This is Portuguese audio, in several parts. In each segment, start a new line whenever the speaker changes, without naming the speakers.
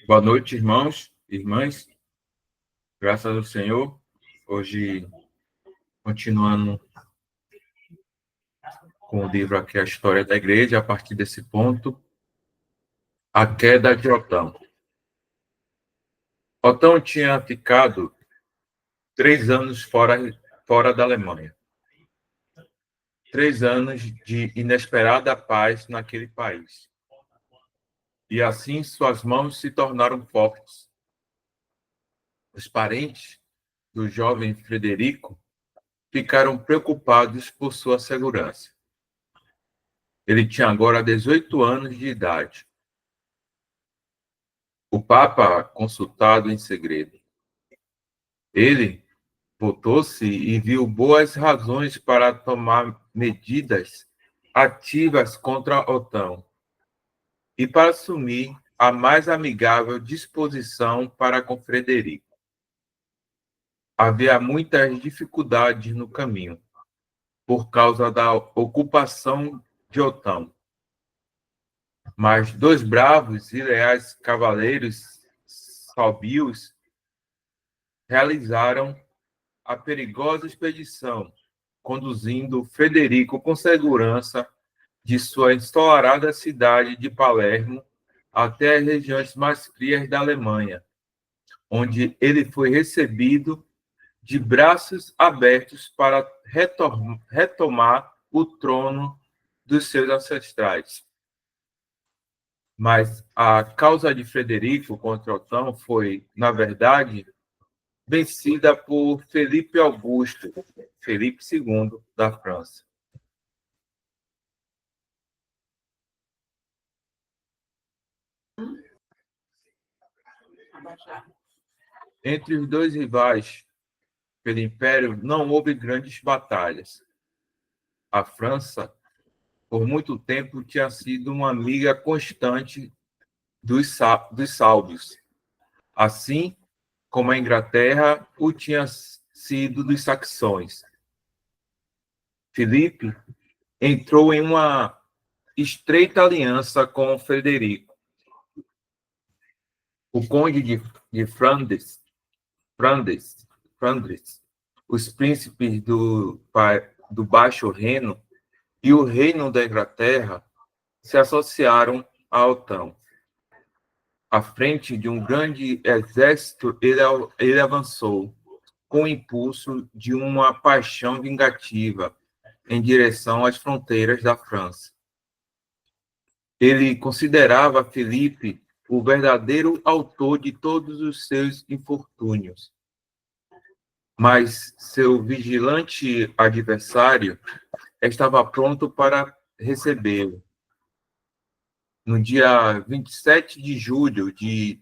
Boa noite, irmãos e irmãs. Graças ao Senhor. Hoje, continuando com o livro aqui, A História da Igreja, a partir desse ponto, a queda de Otão. Otão tinha ficado 3 anos fora da Alemanha. 3 anos de inesperada paz naquele país. E assim suas mãos se tornaram fortes. Os parentes do jovem Frederico ficaram preocupados por sua segurança. Ele tinha agora 18 anos de idade. O Papa, consultado em segredo, ele voltou-se e viu boas razões para tomar medidas ativas contra Otão e para assumir a mais amigável disposição para com Frederico. Havia muitas dificuldades no caminho, por causa da ocupação de Otão. Mas dois bravos e leais cavaleiros salbios realizaram a perigosa expedição, conduzindo Frederico com segurança de sua ensolarada cidade de Palermo até as regiões mais frias da Alemanha, onde ele foi recebido de braços abertos para retomar o trono dos seus ancestrais. Mas a causa de Frederico contra Otão foi, na verdade, vencida por Felipe Augusto, Felipe II da França. Entre os dois rivais pelo Império não houve grandes batalhas. A França, por muito tempo, tinha sido uma amiga constante dos sábios, assim como a Inglaterra o tinha sido dos saxões. Filipe entrou em uma estreita aliança com Frederico. O conde de Flandres, os príncipes do Baixo Reno e o reino da Inglaterra se associaram a Otão. À frente de um grande exército, ele avançou com o impulso de uma paixão vingativa em direção às fronteiras da França. Ele considerava Filipe o verdadeiro autor de todos os seus infortúnios. Mas seu vigilante adversário estava pronto para recebê-lo. No dia 27 de julho de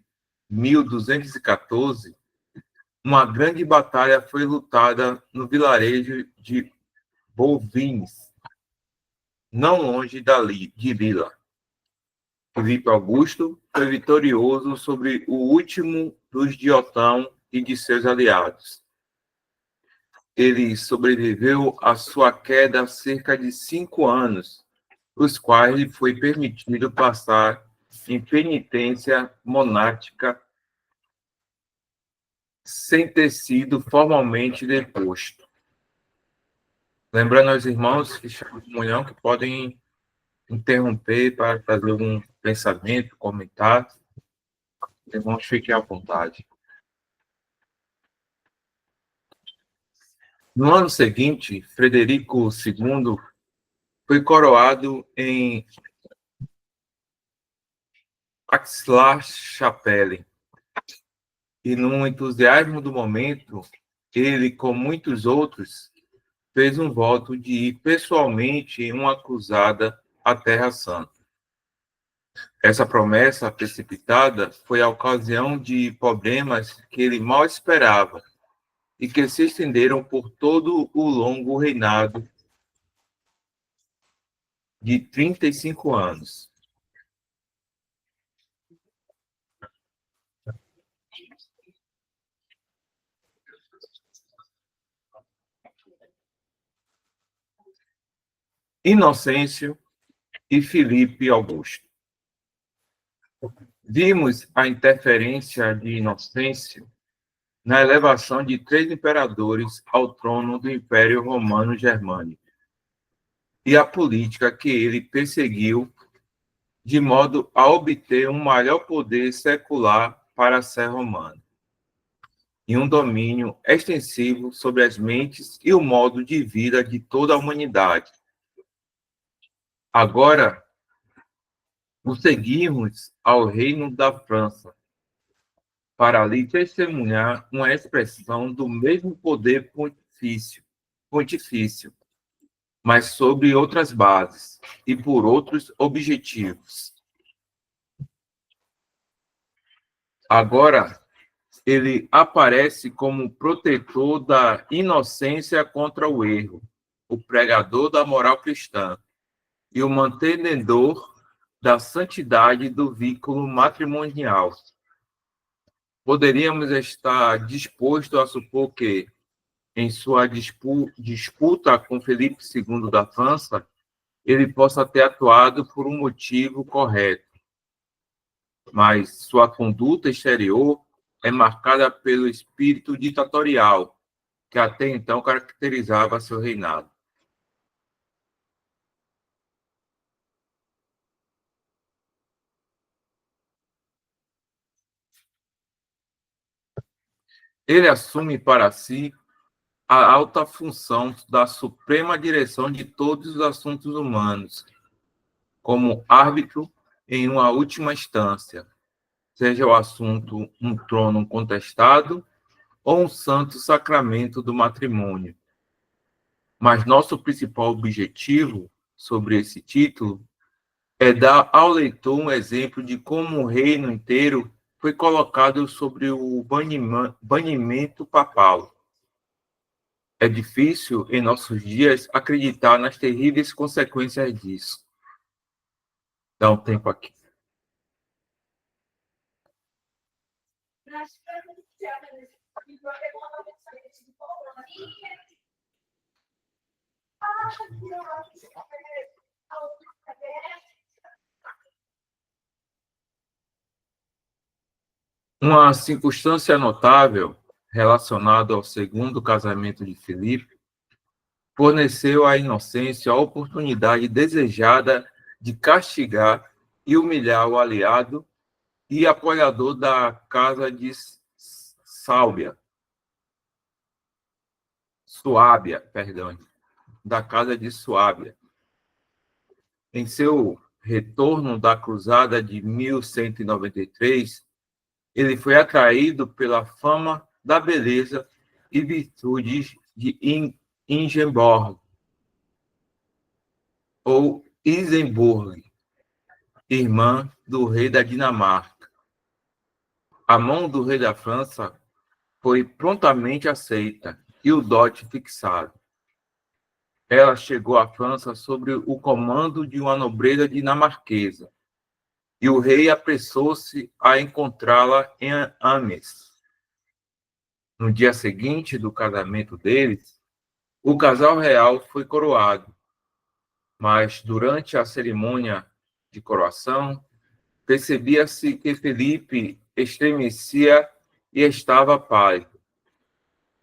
1214, uma grande batalha foi lutada no vilarejo de Bouvines, não longe de Lila. Filipe Augusto foi vitorioso sobre o último dos de Otão e de seus aliados. Ele sobreviveu à sua queda há cerca de 5 anos, os quais lhe foi permitido passar em penitência monástica sem ter sido formalmente deposto. Lembrando aos irmãos que estão em comunhão que podem interromper para fazer algum pensamento, comentário. Irmãos, fiquem à vontade. No ano seguinte, Frederico II foi coroado em Aix-la-Chapelle. E, no entusiasmo do momento, ele, como muitos outros, fez um voto de ir pessoalmente em uma cruzada à Terra Santa. Essa promessa precipitada foi a ocasião de problemas que ele mal esperava e que se estenderam por todo o longo reinado de 35 anos. Inocêncio e Filipe Augusto. Vimos a interferência de Inocêncio na elevação de 3 imperadores ao trono do Império Romano Germânico e a política que ele perseguiu de modo a obter um maior poder secular para ser romano e um domínio extensivo sobre as mentes e o modo de vida de toda a humanidade. Agora, o seguimos ao reino da França, para ali testemunhar uma expressão do mesmo poder pontifício, mas sobre outras bases e por outros objetivos. Agora, ele aparece como protetor da inocência contra o erro, o pregador da moral cristã e o mantenedor da santidade do vínculo matrimonial. Poderíamos estar dispostos a supor que, em sua disputa com Felipe II da França, ele possa ter atuado por um motivo correto, mas sua conduta exterior é marcada pelo espírito ditatorial que até então caracterizava seu reinado. Ele assume para si a alta função da suprema direção de todos os assuntos humanos, como árbitro em uma última instância, seja o assunto um trono contestado ou um santo sacramento do matrimônio. Mas nosso principal objetivo sobre esse título é dar ao leitor um exemplo de como o reino inteiro foi colocado sobre o banimento papal. É difícil, em nossos dias, acreditar nas terríveis consequências disso. Dá um tempo aqui. Uma circunstância notável relacionada ao segundo casamento de Filipe forneceu à Inocência a oportunidade desejada de castigar e humilhar o aliado e apoiador da casa de da casa de Suábia. Em seu retorno da cruzada de 1193, ele foi atraído pela fama da beleza e virtudes de Ingeborg, ou Isenburg, irmã do rei da Dinamarca. A mão do rei da França foi prontamente aceita e o dote fixado. Ela chegou à França sob o comando de uma nobreza dinamarquesa, e o rei apressou-se a encontrá-la em Ames. No dia seguinte do casamento deles, o casal real foi coroado, mas durante a cerimônia de coroação, percebia-se que Felipe estremecia e estava pálido.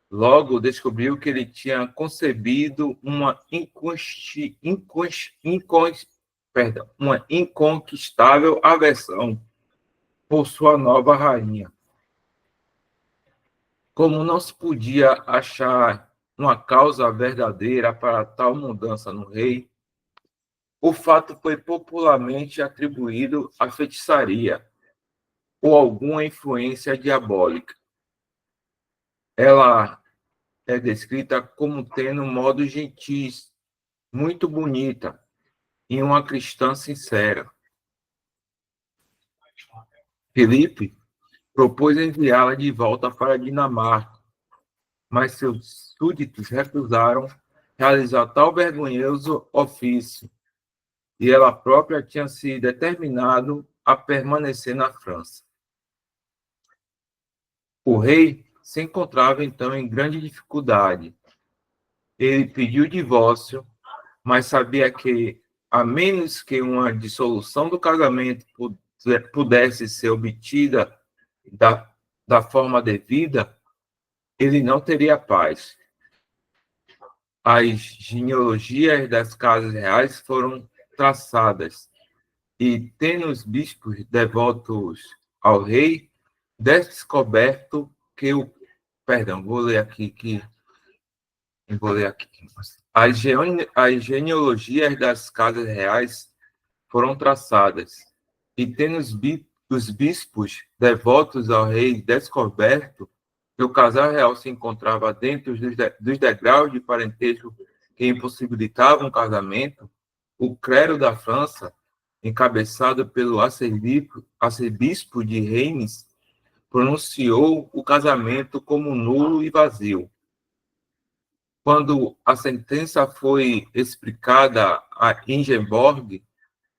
Logo descobriu que ele tinha concebido uma inconquistável aversão por sua nova rainha. Como não se podia achar uma causa verdadeira para tal mudança no rei, o fato foi popularmente atribuído à feitiçaria ou alguma influência diabólica. Ela é descrita como tendo modos gentis, muito bonita, e uma cristã sincera. Filipe propôs enviá-la de volta para a Dinamarca, mas seus súditos recusaram realizar tal vergonhoso ofício, e ela própria tinha se determinado a permanecer na França. O rei se encontrava, então, em grande dificuldade. Ele pediu divórcio, mas sabia que, a menos que uma dissolução do casamento pudesse ser obtida da forma devida, ele não teria paz. As genealogias das casas reais foram traçadas, e tendo os bispos devotos ao rei descoberto que o... Perdão, vou ler aqui que... Vou ler aqui. As genealogias das casas reais foram traçadas, e tendo os bispos devotos ao rei descoberto que o casal real se encontrava dentro dos degraus de parentesco que impossibilitavam o casamento, o clero da França, encabeçado pelo arcebispo de Reims, pronunciou o casamento como nulo e vazio. Quando a sentença foi explicada a Ingeborg,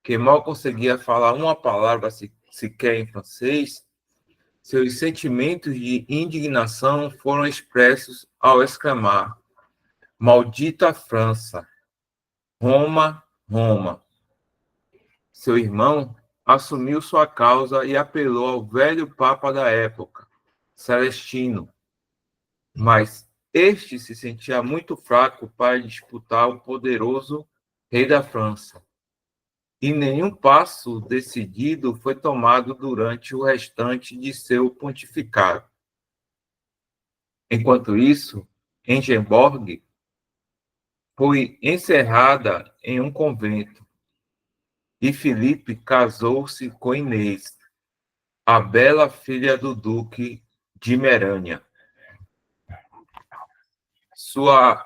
que mal conseguia falar uma palavra sequer em francês, seus sentimentos de indignação foram expressos ao exclamar: "Maldita França! Roma, Roma!" Seu irmão assumiu sua causa e apelou ao velho papa da época, Celestino, mas este se sentia muito fraco para disputar o poderoso rei da França, e nenhum passo decidido foi tomado durante o restante de seu pontificado. Enquanto isso, Ingeborg foi encerrada em um convento, e Filipe casou-se com Inês, a bela filha do duque de Merânia. Sua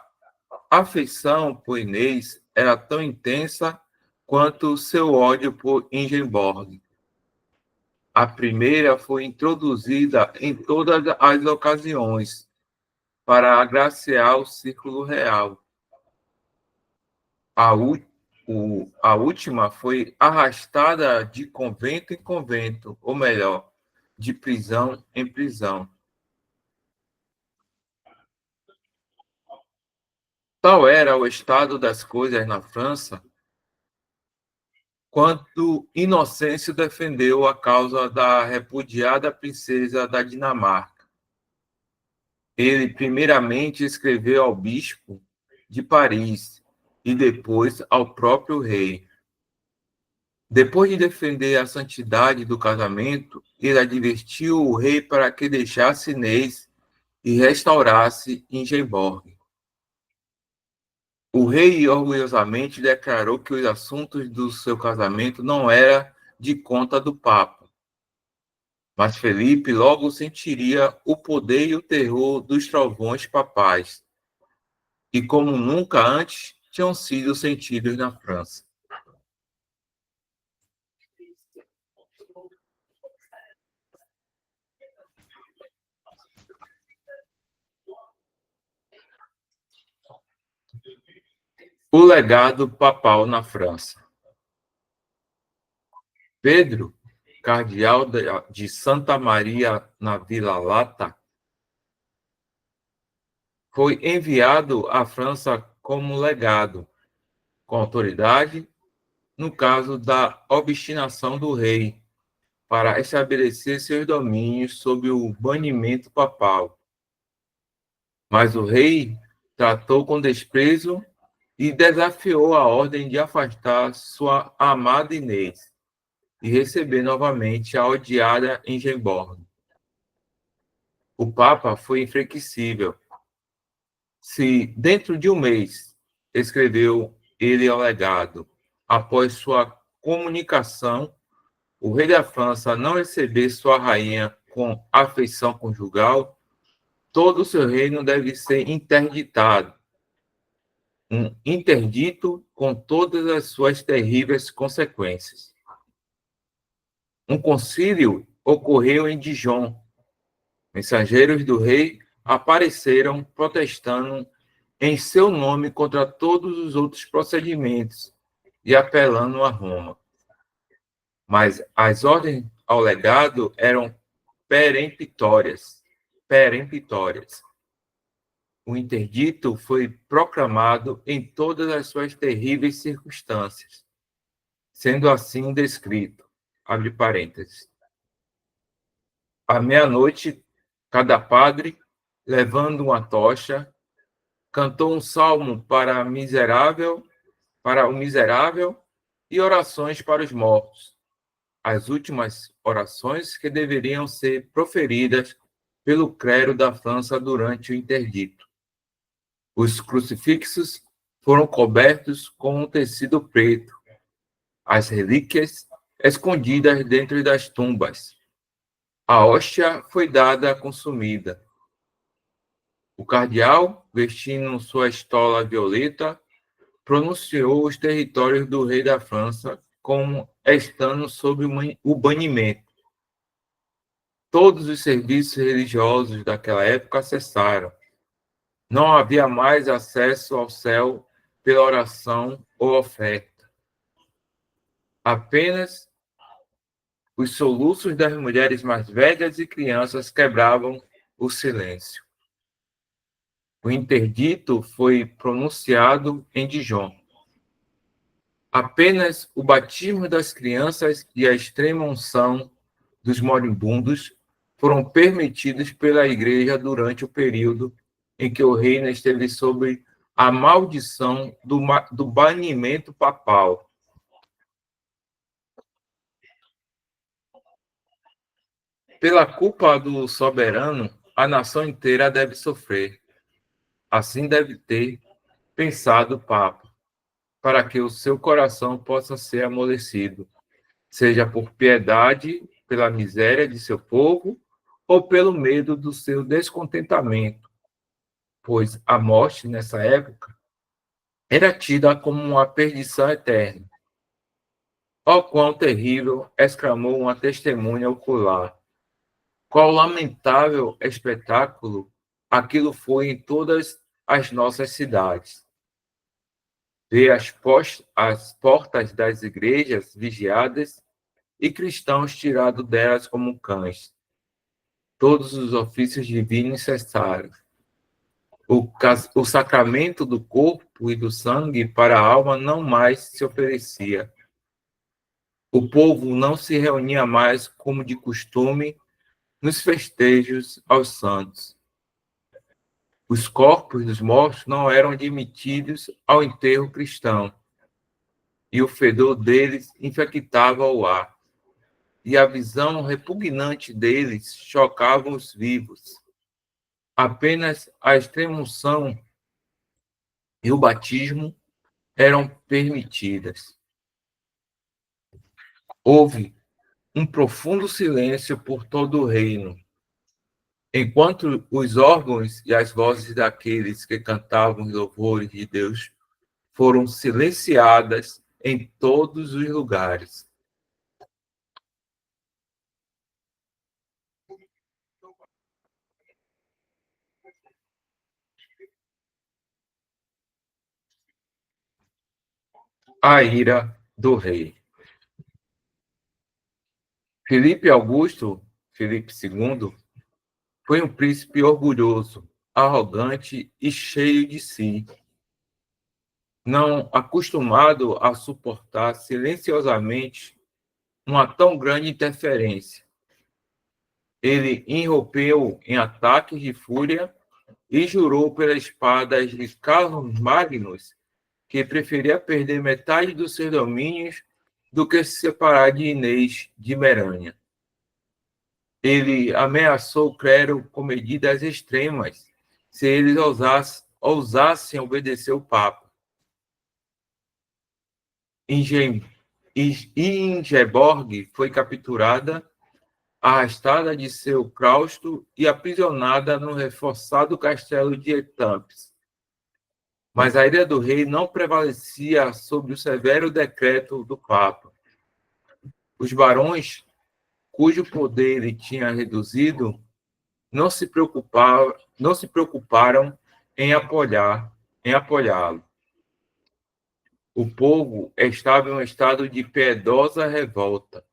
afeição por Inês era tão intensa quanto seu ódio por Ingeborg. A primeira foi introduzida em todas as ocasiões para agraciar o círculo real. A última foi arrastada de convento em convento, ou melhor, de prisão em prisão. Tal era o estado das coisas na França quando Inocêncio defendeu a causa da repudiada princesa da Dinamarca. Ele primeiramente escreveu ao bispo de Paris e depois ao próprio rei. Depois de defender a santidade do casamento, ele advertiu o rei para que deixasse Inês e restaurasse Ingeborg. O rei orgulhosamente declarou que os assuntos do seu casamento não eram de conta do Papa. Mas Felipe logo sentiria o poder e o terror dos trovões papais, e como nunca antes tinham sido sentidos na França. O legado papal na França. Pedro, cardeal de Santa Maria na Vila Lata, foi enviado à França como legado, com autoridade, no caso da obstinação do rei, para estabelecer seus domínios sob o banimento papal. Mas o rei tratou com desprezo e desafiou a ordem de afastar sua amada Inês e receber novamente a odiada Ingeborg. O Papa foi inflexível. Se dentro de um mês, escreveu ele ao legado, após sua comunicação, o rei da França não receber sua rainha com afeição conjugal, todo o seu reino deve ser interditado. Um interdito com todas as suas terríveis consequências. Um concílio ocorreu em Dijon. Mensageiros do rei apareceram protestando em seu nome contra todos os outros procedimentos e apelando a Roma. Mas as ordens ao legado eram peremptórias. O interdito foi proclamado em todas as suas terríveis circunstâncias, sendo assim descrito, abre parênteses. À meia-noite, cada padre, levando uma tocha, cantou um salmo para o miserável e orações para os mortos. As últimas orações que deveriam ser proferidas pelo clero da França durante o interdito. Os crucifixos foram cobertos com um tecido preto, as relíquias escondidas dentro das tumbas. A hóstia foi dada consumida. O cardeal, vestindo sua estola violeta, pronunciou os territórios do rei da França como estando sob o banimento. Todos os serviços religiosos daquela época cessaram. Não havia mais acesso ao céu pela oração ou oferta. Apenas os soluços das mulheres mais velhas e crianças quebravam o silêncio. O interdito foi pronunciado em Dijon. Apenas o batismo das crianças e a extrema-unção dos moribundos foram permitidos pela Igreja durante o período em que o reino esteve sob a maldição do banimento papal. Pela culpa do soberano, a nação inteira deve sofrer. Assim deve ter pensado o Papa, para que o seu coração possa ser amolecido, seja por piedade, pela miséria de seu povo, ou pelo medo do seu descontentamento, pois a morte, nessa época, era tida como uma perdição eterna. Oh, quão terrível! Exclamou uma testemunha ocular. Qual lamentável espetáculo aquilo foi em todas as nossas cidades. Ver as portas das igrejas vigiadas e cristãos tirados delas como cães. Todos os ofícios divinos cessaram. O sacramento do corpo e do sangue para a alma não mais se oferecia. O povo não se reunia mais como de costume nos festejos aos santos. Os corpos dos mortos não eram admitidos ao enterro cristão, e o fedor deles infectava o ar, e a visão repugnante deles chocava os vivos. Apenas a extrema-unção e o batismo eram permitidas. Houve um profundo silêncio por todo o reino, enquanto os órgãos e as vozes daqueles que cantavam os louvores de Deus foram silenciadas em todos os lugares. A ira do rei. Filipe Augusto, Filipe II, foi um príncipe orgulhoso, arrogante e cheio de si. Não acostumado a suportar silenciosamente uma tão grande interferência. Ele irrompeu em ataques de fúria e jurou pela espada de Carlos Magnus que preferia perder metade dos seus domínios do que se separar de Inês de Meranha. Ele ameaçou o clero com medidas extremas se eles ousassem obedecer o Papa. Ingeborg foi capturada, arrastada de seu claustro e aprisionada no reforçado castelo de Etampes. Mas a ira do rei não prevalecia sobre o severo decreto do Papa. Os barões, cujo poder ele tinha reduzido, não se preocuparam em apoiá-lo. O povo estava em um estado de piedosa revolta.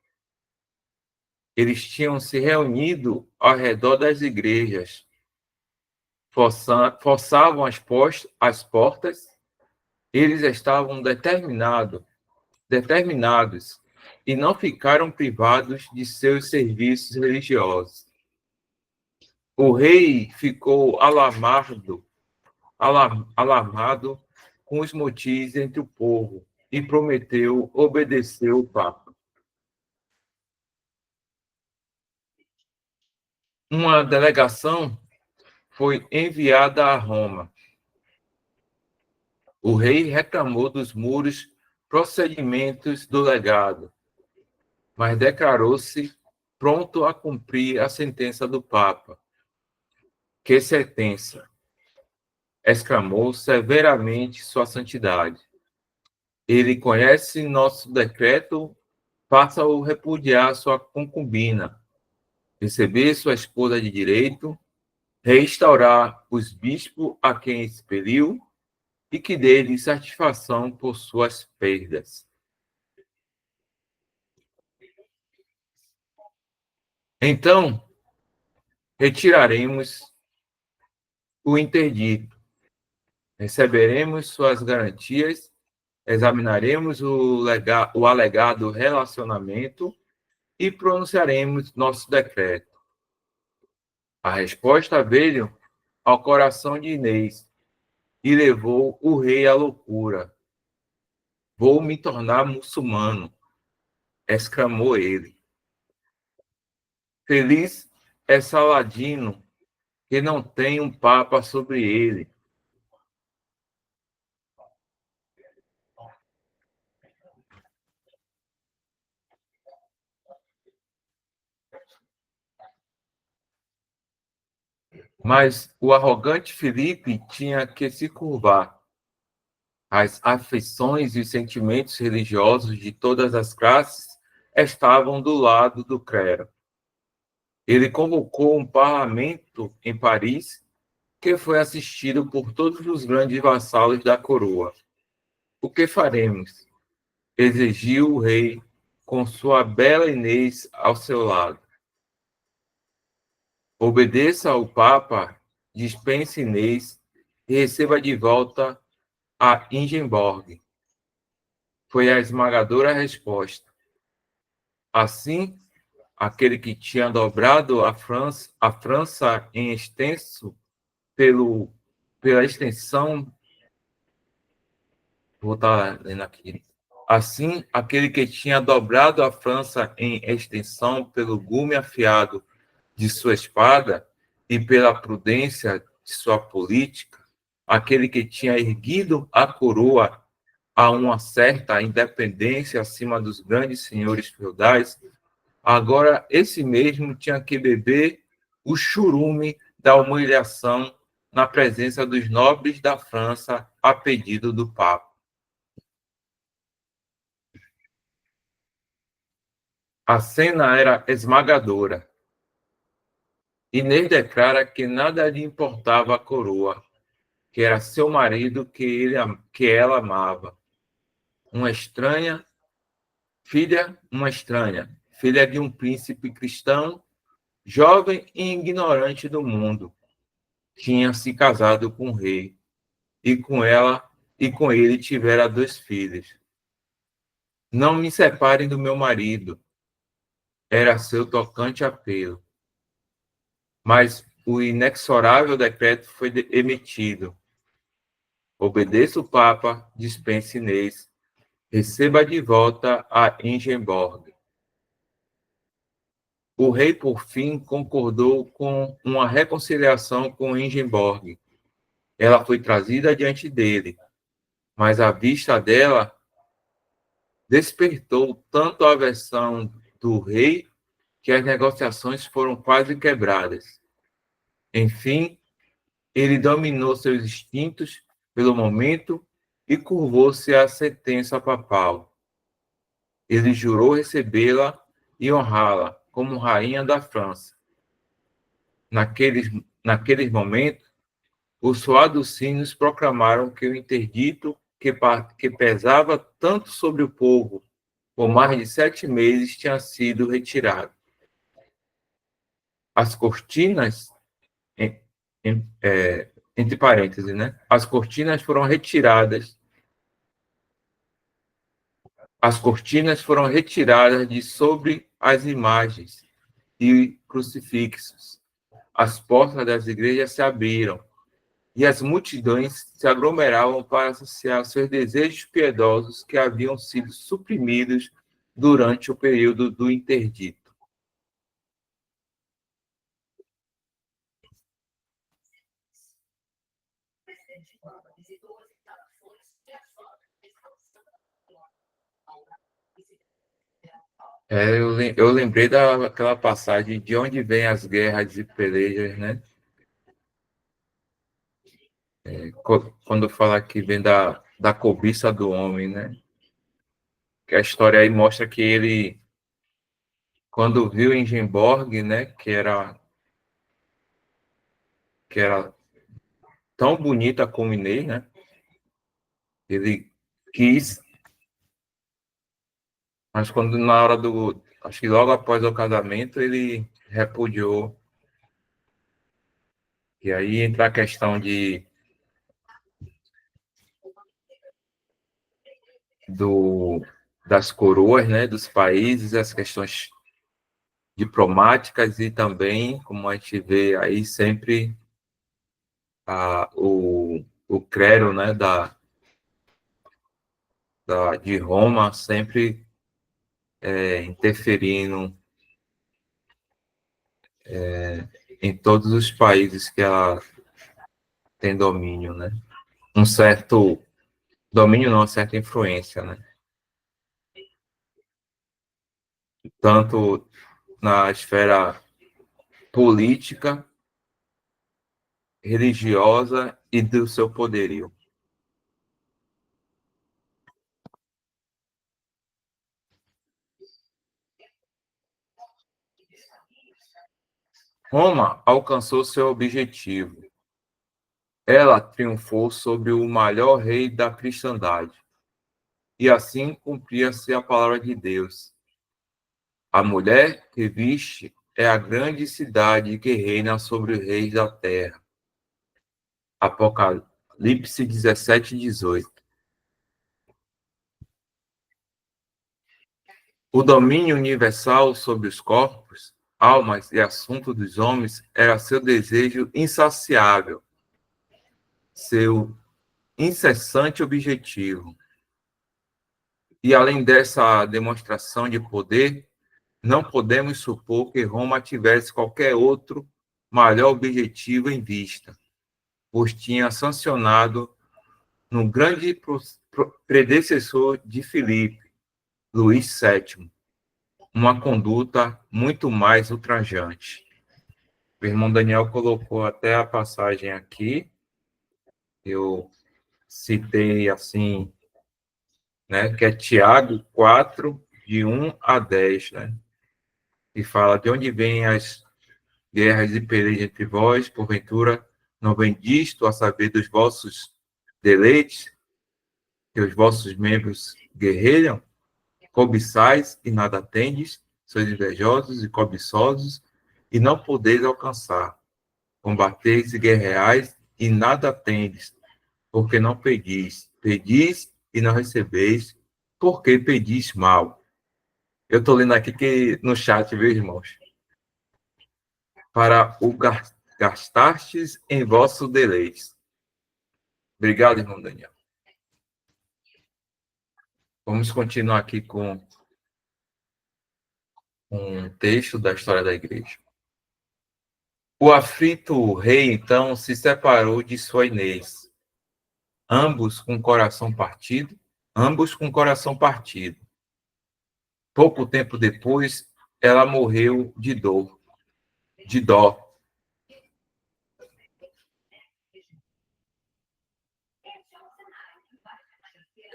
Eles tinham se reunido ao redor das igrejas, forçavam as portas. Eles estavam determinados e não ficaram privados de seus serviços religiosos. O rei ficou alarmado com os motins entre o povo e prometeu obedecer o Papa. Uma delegação foi enviada a Roma. O rei reclamou dos muros procedimentos do legado, mas declarou-se pronto a cumprir a sentença do Papa. Que sentença! Exclamou severamente Sua Santidade. Ele conhece nosso decreto, faça-o repudiar sua concubina, receber sua esposa de direito, restaurar os bispos a quem expeliu e que dê-lhe satisfação por suas perdas. Então, retiraremos o interdito, receberemos suas garantias, examinaremos o alegado relacionamento e pronunciaremos nosso decreto. A resposta veio ao coração de Inês e levou o rei à loucura. Vou me tornar muçulmano, exclamou ele. Feliz é Saladino, que não tem um papa sobre ele. Mas o arrogante Filipe tinha que se curvar. As afeições e os sentimentos religiosos de todas as classes estavam do lado do clero. Ele convocou um parlamento em Paris, que foi assistido por todos os grandes vassalos da coroa. O que faremos? Exigiu o rei, com sua bela Inês ao seu lado. Obedeça ao Papa, dispense Inês e receba de volta a Ingeborg. Foi a esmagadora resposta. Assim, aquele que tinha dobrado a França em extenso pela extensão, vou estar lendo aqui. Assim, aquele que tinha dobrado a França em extensão pelo gume afiado de sua espada e pela prudência de sua política, aquele que tinha erguido a coroa a uma certa independência acima dos grandes senhores feudais, agora esse mesmo tinha que beber o churume da humilhação na presença dos nobres da França a pedido do Papa. A cena era esmagadora. Inês declara que nada lhe importava a coroa, que era seu marido que ela amava. Uma estranha, filha de um príncipe cristão, jovem e ignorante do mundo, tinha se casado com o rei e com ele tivera 2 filhos. Não me separem do meu marido, era seu tocante apelo. Mas o inexorável decreto foi emitido. Obedeça o Papa, dispense Inês, receba de volta a Ingeborg. O rei, por fim, concordou com uma reconciliação com Ingeborg. Ela foi trazida diante dele, mas a vista dela despertou tanto a aversão do rei que as negociações foram quase quebradas. Enfim, ele dominou seus instintos pelo momento e curvou-se à sentença papal. Ele jurou recebê-la e honrá-la como rainha da França. Naqueles momentos, os suados sinos proclamaram que o interdito que pesava tanto sobre o povo por mais de 7 meses tinha sido retirado. As cortinas, entre parênteses, né? As cortinas foram retiradas. As cortinas foram retiradas de sobre as imagens e crucifixos. As portas das igrejas se abriram e as multidões se aglomeravam para associar seus desejos piedosos que haviam sido suprimidos durante o período do interdito. Eu lembrei daquela passagem de onde vêm as guerras e pelejas, né? Quando fala que vem da cobiça do homem, né? Que a história aí mostra que ele, quando viu Ingeborg, né? Que era tão bonita como Inês, né? Ele quis, mas quando na hora do, acho que logo após o casamento, ele repudiou. E aí entra a questão do, das coroas, né, dos países, as questões diplomáticas e também, como a gente vê aí sempre, o clero, né, de Roma sempre interferindo em todos os países que ela tem domínio, né? Um certo domínio, não, uma certa influência, né? Tanto na esfera política, religiosa e do seu poderio. Roma alcançou seu objetivo. Ela triunfou sobre o maior rei da cristandade. E assim cumpria-se a palavra de Deus. A mulher que viste é a grande cidade que reina sobre os reis da terra. Apocalipse 17:18. O domínio universal sobre os corpos, almas e assuntos dos homens era seu desejo insaciável, seu incessante objetivo. E além dessa demonstração de poder, não podemos supor que Roma tivesse qualquer outro maior objetivo em vista, pois tinha sancionado no grande predecessor de Filipe, Luís VII, uma conduta muito mais ultrajante. O irmão Daniel colocou até a passagem aqui, eu citei assim, né, que é Tiago 4, de 1 a 10, né, e fala de onde vêm as guerras e pelejas entre vós, porventura não vem disto, a saber dos vossos deleites, que os vossos membros guerrilham, cobiçais e nada tendes, sois invejosos e cobiçosos, e não podeis alcançar. Combateis e guerreais e nada tendes, porque não pedis. Pedis e não recebeis, porque pedis mal. Eu estou lendo aqui que, no chat, viu, irmãos? Para o gastastes em vosso deleite. Obrigado, irmão Daniel. Vamos continuar aqui com um texto da história da igreja. O aflito rei, então, se separou de sua Inês, ambos com coração partido, ambos com coração partido. Pouco tempo depois, ela morreu de dor, de dó.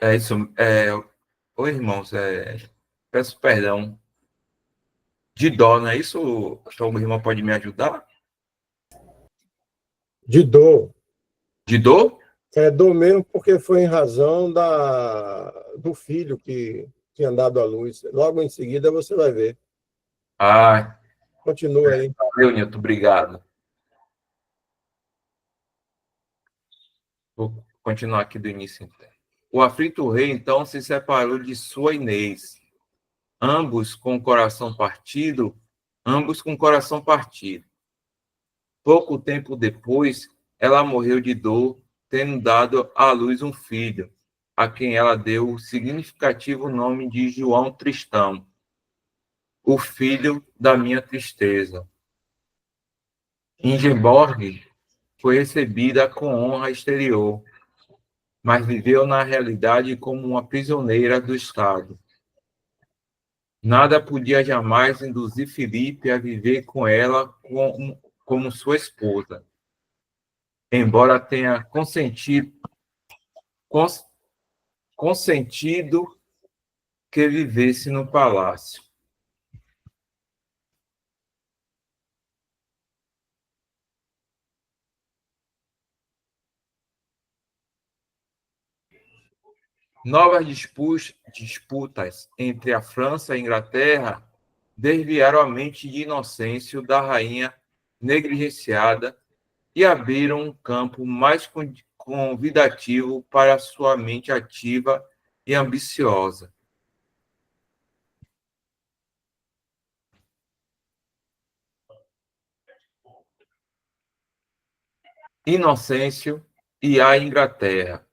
É isso. Oi, irmãos, peço perdão. De dó, não é isso? Acho que o irmão pode me ajudar?
De dor.
De dor?
É dor mesmo porque foi em razão do filho que tinha dado à luz. Logo em seguida você vai ver.
Ah,
Continua aí.
valeu, Nilton, obrigado. Vou continuar aqui do início, então. O aflito rei, então, se separou de sua Inês, ambos com o coração partido, ambos com o coração partido. Pouco tempo depois, ela morreu de dor, tendo dado à luz um filho, a quem ela deu o significativo nome de João Tristão, o filho da minha tristeza. Ingeborg foi recebida com honra exterior, mas viveu na realidade como uma prisioneira do Estado. Nada podia jamais induzir Filipe a viver com ela como sua esposa, embora tenha consentido que vivesse no palácio. Novas disputas entre a França e a Inglaterra desviaram a mente de Inocêncio da rainha negligenciada e abriram um campo mais convidativo para sua mente ativa e ambiciosa. Inocêncio e a Inglaterra.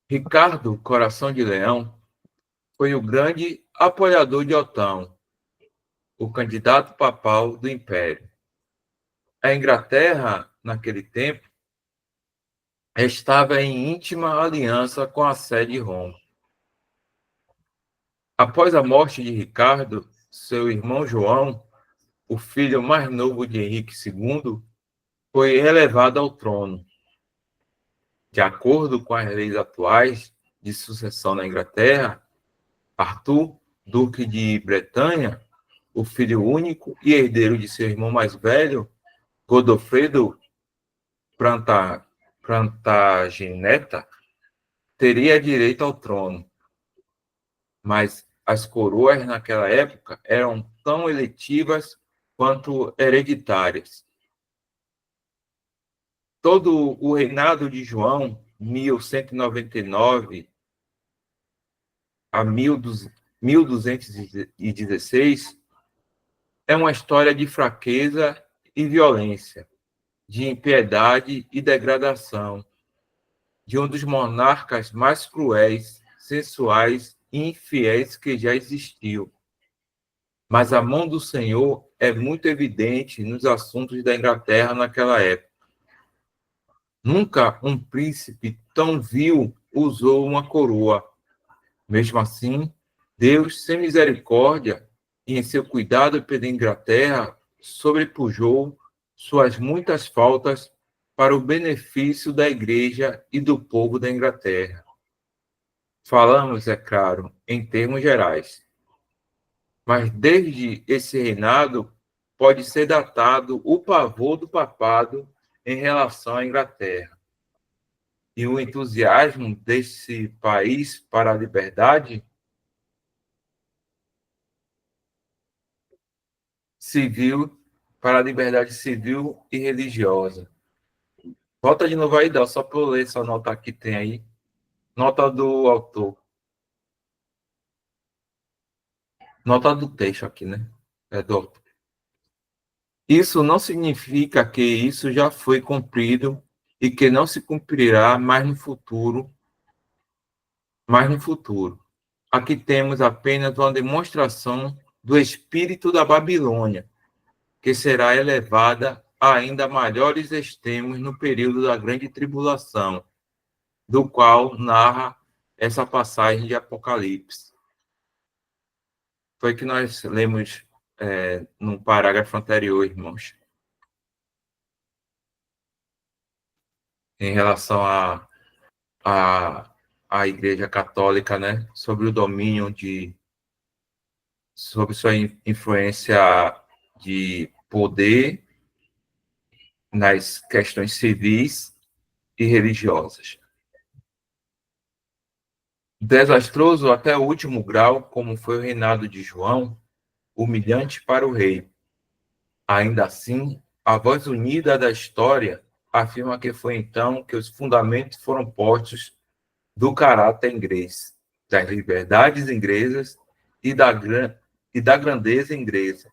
Ricardo Coração de Leão foi o grande apoiador de Otão, o candidato papal do Império. A Inglaterra, naquele tempo, estava em íntima aliança com a sé de Roma. Após a morte de Ricardo, seu irmão João, o filho mais novo de Henrique II, foi elevado ao trono. De acordo com as leis atuais de sucessão na Inglaterra, Arthur, duque de Bretanha, o filho único e herdeiro de seu irmão mais velho, Godofredo Plantageneta, teria direito ao trono. Mas as coroas naquela época eram tão eletivas quanto hereditárias. Todo o reinado de João, 1199 a 1216, é uma história de fraqueza e violência, de impiedade e degradação, de um dos monarcas mais cruéis, sensuais e infiéis que já existiu. Mas a mão do Senhor é muito evidente nos assuntos da Inglaterra naquela época. Nunca um príncipe tão vil usou uma coroa. Mesmo assim, Deus, sem misericórdia, e em seu cuidado pela Inglaterra, sobrepujou suas muitas faltas para o benefício da Igreja e do povo da Inglaterra. Falamos, é claro, em termos gerais. Mas desde esse reinado pode ser datado o pavor do papado em relação à Inglaterra. E o entusiasmo desse país para a liberdade civil, para a liberdade civil e religiosa. Volta de novo aí, Dal, só para eu ler essa nota que tem aí. Nota do autor. Nota do texto aqui, né? É do autor. Isso não significa que isso já foi cumprido e que não se cumprirá mais no futuro. Aqui temos apenas uma demonstração do espírito da Babilônia, que será elevada a ainda maiores extremos no período da grande tribulação, do qual narra essa passagem de Apocalipse. Foi que nós lemos no parágrafo anterior, irmãos, em relação à Igreja Católica, né, sobre o domínio sobre sua influência de poder nas questões civis e religiosas. Desastroso até o último grau, como foi o reinado de João, humilhante para o rei. Ainda assim, a voz unida da história afirma que foi então que os fundamentos foram postos do caráter inglês, das liberdades inglesas e da grandeza inglesa.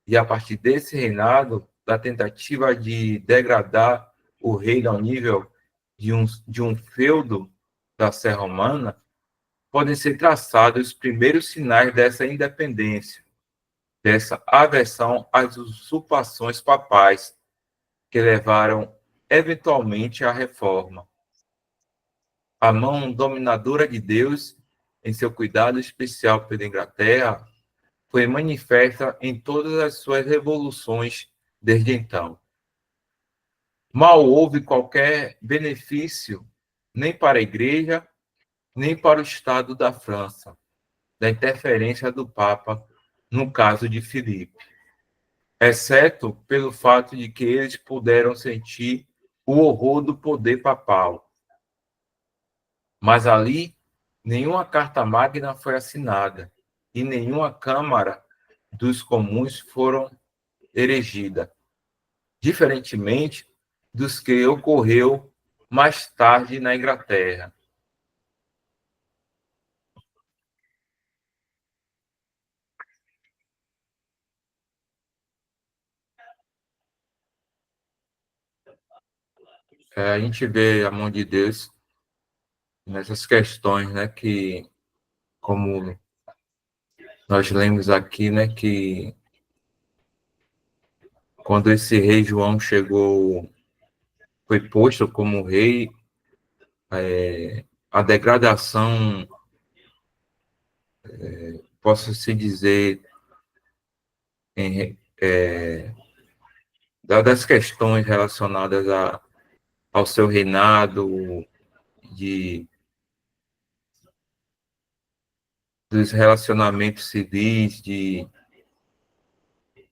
E a partir desse reinado, da tentativa de degradar o reino ao nível de um feudo da Serra Romana, podem ser traçados os primeiros sinais dessa independência, dessa aversão às usurpações papais que levaram eventualmente à reforma. A mão dominadora de Deus, em seu cuidado especial pela Inglaterra, foi manifesta em todas as suas revoluções desde então. Mal houve qualquer benefício, nem para a Igreja, nem para o Estado da França, da interferência do Papa no caso de Filipe, exceto pelo fato de que eles puderam sentir o horror do poder papal. Mas ali, nenhuma carta magna foi assinada e nenhuma Câmara dos Comuns foram erigida, diferentemente dos que ocorreu mais tarde na Inglaterra. A gente vê a mão de Deus nessas questões, né, que, como nós lemos aqui, né, que quando esse rei João chegou, foi posto como rei, a degradação, posso-se dizer, das questões relacionadas ao seu reinado, dos relacionamentos civis, que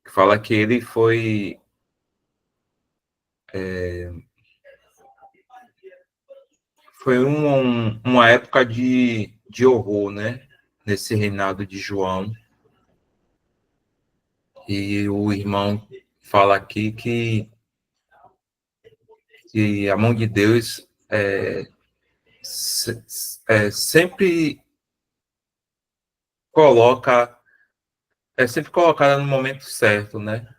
fala que ele foi uma época de horror, né? Nesse reinado de João. E o irmão fala aqui que a mão de Deus sempre sempre colocada no momento certo, né?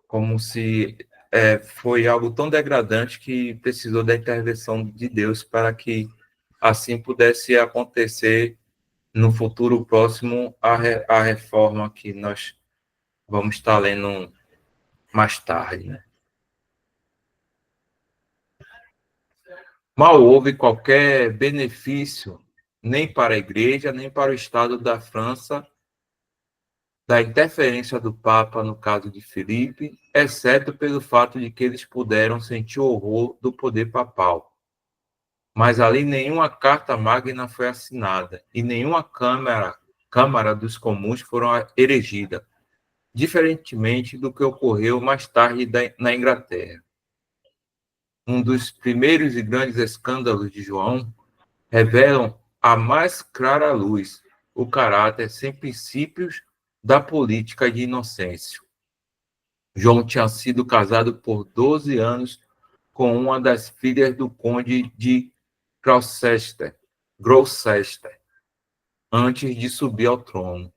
Como se foi algo tão degradante que precisou da intervenção de Deus para que assim pudesse acontecer no futuro próximo a reforma que nós vamos estar lendo mais tarde, né? Mal houve qualquer benefício, nem para a Igreja, nem para o Estado da França, da interferência do Papa no caso de Filipe, exceto pelo fato de que eles puderam sentir o horror do poder papal. Mas ali nenhuma carta magna foi assinada e nenhuma Câmara dos Comuns foram erigida, diferentemente do que ocorreu mais tarde na Inglaterra. Um dos primeiros e grandes escândalos de João revelam a mais clara luz o caráter sem princípios da política de Inocêncio. João tinha sido casado por 12 anos com uma das filhas do conde de Gloucester, antes de subir ao trono.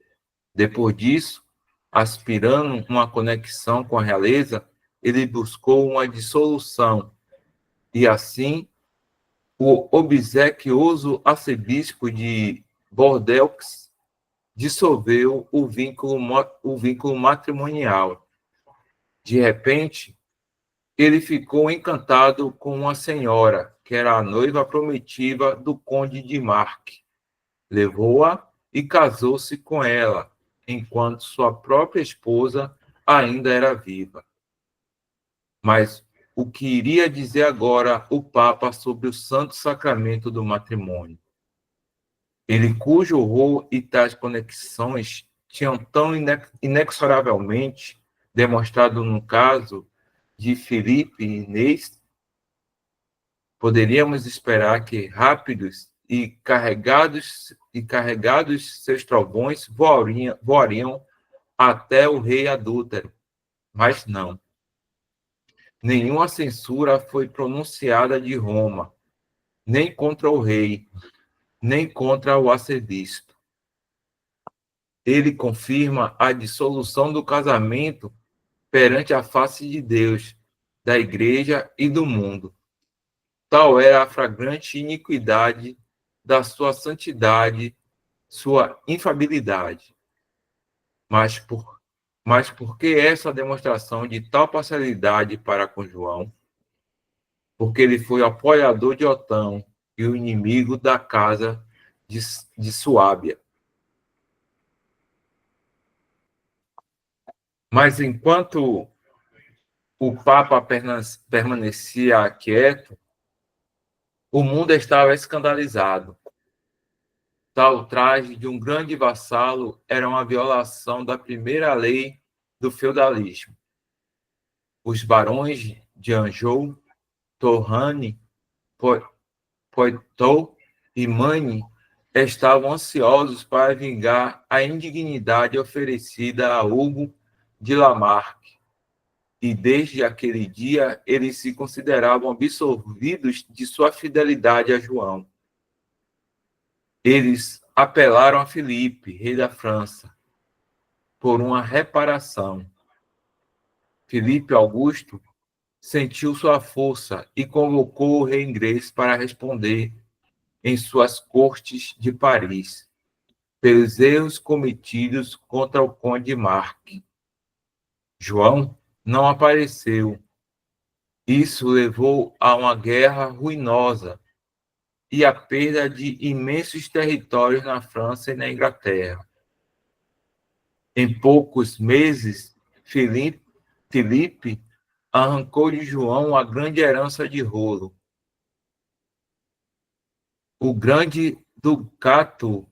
Depois disso, aspirando uma conexão com a realeza, ele buscou uma dissolução e, assim, o obsequioso arcebispo de Bordeaux dissolveu o vínculo matrimonial. De repente, ele ficou encantado com uma senhora, que era a noiva prometida do conde de Mark. Levou-a e casou-se com ela, enquanto sua própria esposa ainda era viva. Mas o que iria dizer agora o Papa sobre o santo sacramento do matrimônio? Ele cujo horror e tais conexões tinham tão inexoravelmente demonstrado no caso de Filipe e Inês, poderíamos esperar que rápidos e carregados seus trovões voariam até o rei adúltero, mas não. nenhuma censura foi pronunciada de Roma, nem contra o rei, nem contra o arcebispo. Ele confirma a dissolução do casamento perante a face de Deus, da Igreja e do mundo. Tal era a flagrante iniquidade da sua santidade, sua infabilidade. Mas por que essa demonstração de tal parcialidade para com João? Porque ele foi apoiador de Otão e o inimigo da casa de Suábia. Mas enquanto o Papa permanecia quieto, o mundo estava escandalizado. Tal traje de um grande vassalo era uma violação da primeira lei do feudalismo. Os barões de Anjou, Tourane, Poitou e Maine estavam ansiosos para vingar a indignidade oferecida a Hugo de Lamarck, e desde aquele dia eles se consideravam absolvidos de sua fidelidade a João. Eles apelaram a Filipe, rei da França, por uma reparação. Filipe Augusto sentiu sua força e convocou o rei inglês para responder em suas cortes de Paris pelos erros cometidos contra o conde Marc. João não apareceu. Isso levou a uma guerra ruinosa e a perda de imensos territórios na França e na Inglaterra. Em poucos meses, Filipe arrancou de João a grande herança de rolo. O grande ducato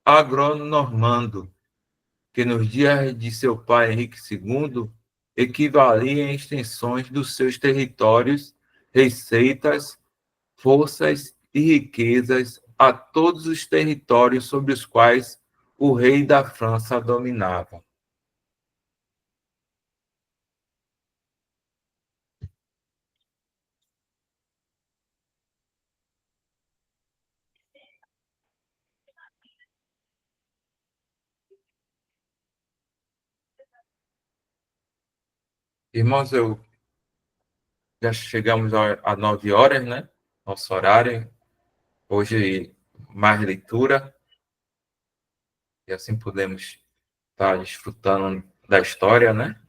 agronormando, que nos dias de seu pai Henrique II equivalia em extensões dos seus territórios, receitas, forças e riquezas a todos os territórios sobre os quais o rei da França dominava. Irmãos, já chegamos a 9 horas, né? Nosso horário. Hoje, mais leitura. E assim podemos estar desfrutando da história, né?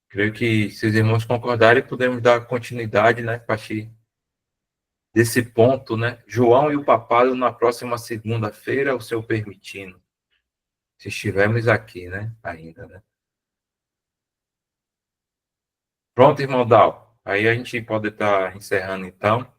Creio que, se os irmãos concordarem, podemos dar continuidade, né? A partir desse ponto, né? João e o papado na próxima segunda-feira, o seu permitindo. Se estivermos aqui, né? Ainda, né? Pronto, irmão Dal. Aí a gente pode estar encerrando, então.